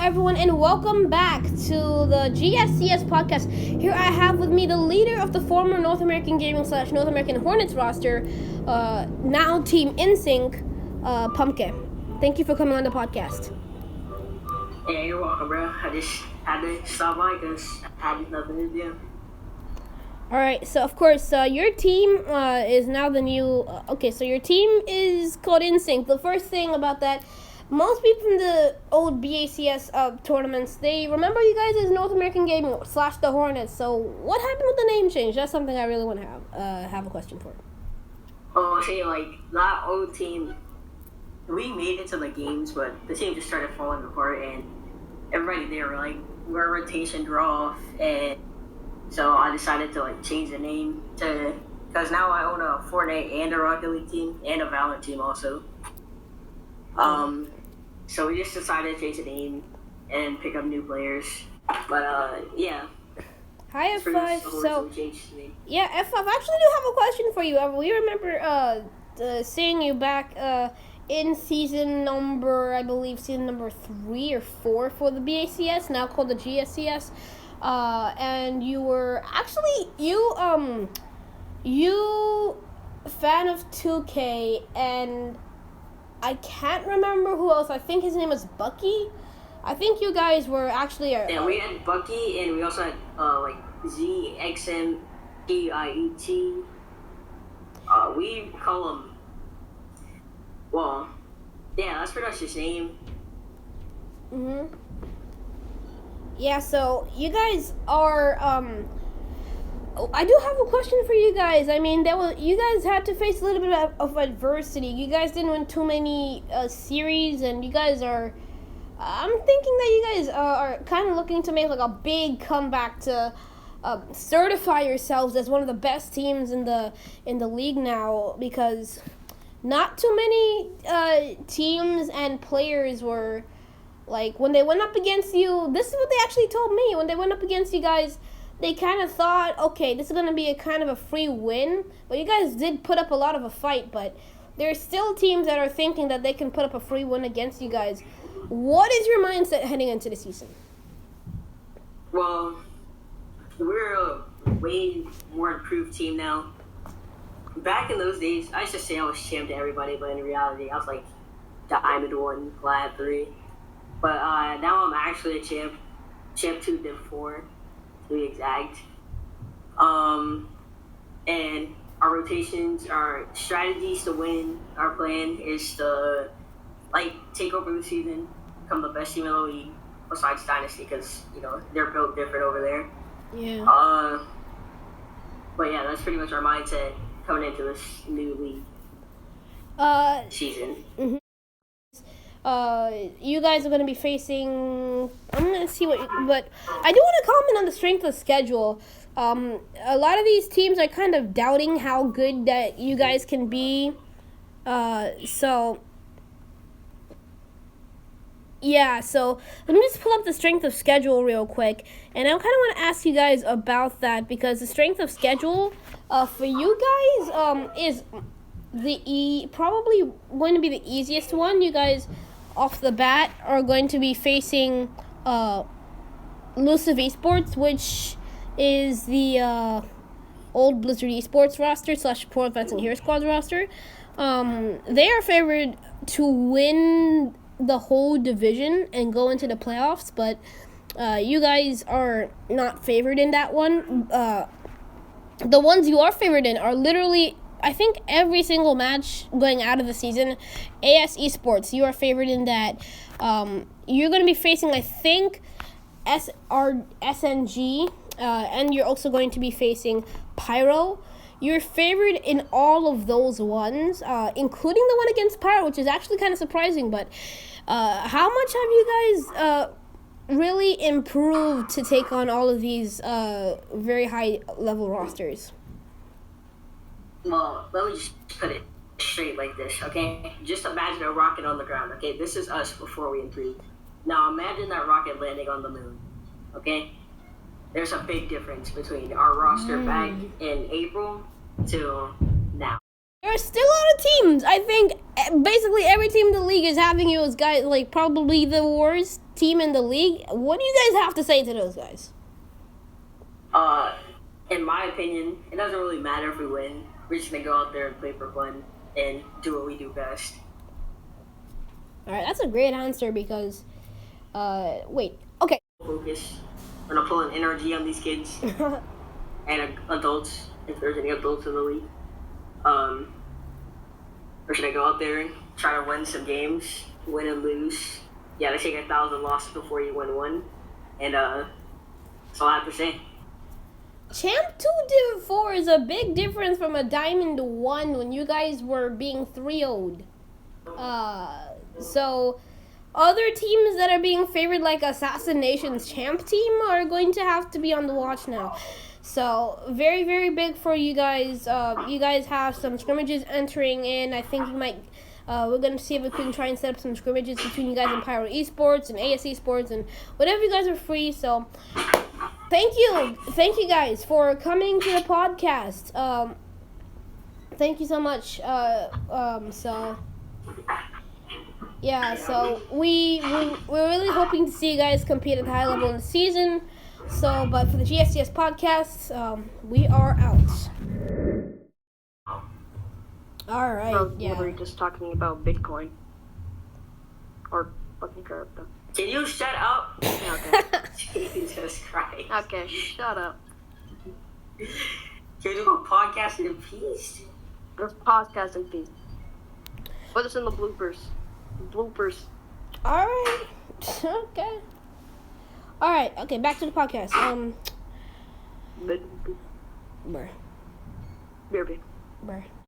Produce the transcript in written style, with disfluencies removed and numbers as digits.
everyone, and welcome back to the GSCS podcast. Here I have with me the leader of the former North American Gaming / North American Hornets roster, now Team Insync, PumpKe. Thank you for coming on the podcast. Yeah, you're welcome, bro. I just had to stop by because I had nothing to do. Alright, so of course, your team is now the new... so your team is called Insync. The first thing about that, most people from the old BACS tournaments, they remember you guys as North American Gaming / the Hornets. So what happened with the name change? That's something I really want to have a question for. Oh, see, like, that old team, we made it to the games, but the team just started falling apart, and everybody there were like, we're a rotation draw off, and so I decided to like change the name to, because now I own a Fortnite and a Rocket League team and a Valorant team also. So we just decided to change the name and pick up new players. But yeah. Hi F5. So yeah, F5. I actually do have a question for you. We remember seeing you back in season number 3 or 4 for the BACS, now called the GSCS. And you were actually you fan of 2K, and I can't remember who else. I think his name was Bucky. I think you guys were actually yeah, we had Bucky, and we also had like ZXMPIET. We call him, well, yeah, that's pretty much his name. Yeah, so you guys are I do have a question for you guys. I mean, you guys had to face a little bit of adversity. You guys didn't win too many series, and you guys are... I'm thinking that you guys are kind of looking to make like a big comeback to certify yourselves as one of the best teams in the league now, because not too many teams and players were... Like, when they went up against you, this is what they actually told me. When they went up against you guys, they kind of thought, okay, this is going to be a kind of a free win. But you guys did put up a lot of a fight, but there's still teams that are thinking that they can put up a free win against you guys. What is your mindset heading into the season? Well, we're a way more improved team now. Back in those days, I used to say I was champ to everybody, but in reality, I was like Diamond 1, Plat 3. But now I'm actually a champ 2, Div 4, to be exact. And our rotations, our strategies to win, our plan is to like take over the season, become the best team in the league, besides Dynasty, because they're built different over there. Yeah. But yeah, that's pretty much our mindset coming into this new league season. Mm-hmm. You guys are going to be facing... I'm going to see but I do want to comment on the strength of schedule. A lot of these teams are kind of doubting how good that you guys can be. So let me just pull up the strength of schedule real quick. And I kind of want to ask you guys about that, because the strength of schedule for you guys is probably going to be the easiest one. You guys... off the bat are going to be facing Elusive Esports, which is the old Blizzard Esports roster / Pro Advanced and Hero Squad roster. They are favored to win the whole division and go into the playoffs, but you guys are not favored in that one. The ones you are favored in are literally... I think every single match going out of the season, AS Esports, you are favored in that. You're going to be facing, I think, SNG, and you're also going to be facing Pyro. You're favored in all of those ones, including the one against Pyro, which is actually kind of surprising. But how much have you guys really improved to take on all of these very high-level rosters? Well, let me just put it straight like this, okay? Just imagine a rocket on the ground, okay? This is us before we improved. Now imagine that rocket landing on the moon, okay? There's a big difference between our roster back in April to now. There are still a lot of teams. I think basically every team in the league is having you as guys, like probably the worst team in the league. What do you guys have to say to those guys? In my opinion, it doesn't really matter if we win. We're just gonna go out there and play for fun and do what we do best. All right, that's a great answer because, wait, okay. Focus. We're gonna pull an energy on these kids and adults, if there's any adults in the league. We're gonna go out there and try to win some games, win and lose. Yeah, they take 1,000 losses before you win one, and that's all I have to say. Champ 2 Div 4 is a big difference from a Diamond 1 when you guys were being 3-0'd. So other teams that are being favored, like Assassination's Champ team, are going to have to be on the watch now. So very, very big for you guys. You guys have some scrimmages entering in. I think you might. We're gonna see if we can try and set up some scrimmages between you guys and Pyro Esports and AS Esports and whatever you guys are free. So thank you guys for coming to the podcast. Thank you so much. So yeah, so we're really hoping to see you guys compete at a high level in the season. So, but for the GSCS podcast, we are out. All right, yeah. Literally just talking about Bitcoin or fucking crypto. Can you shut up? Okay. Jesus Christ. Okay, shut up. Can you do a podcast in peace? Let's podcast in peace. Put us in the bloopers. Bloopers. All right. Okay. All right. Okay. Back to the podcast. Bye. Beer. Bye.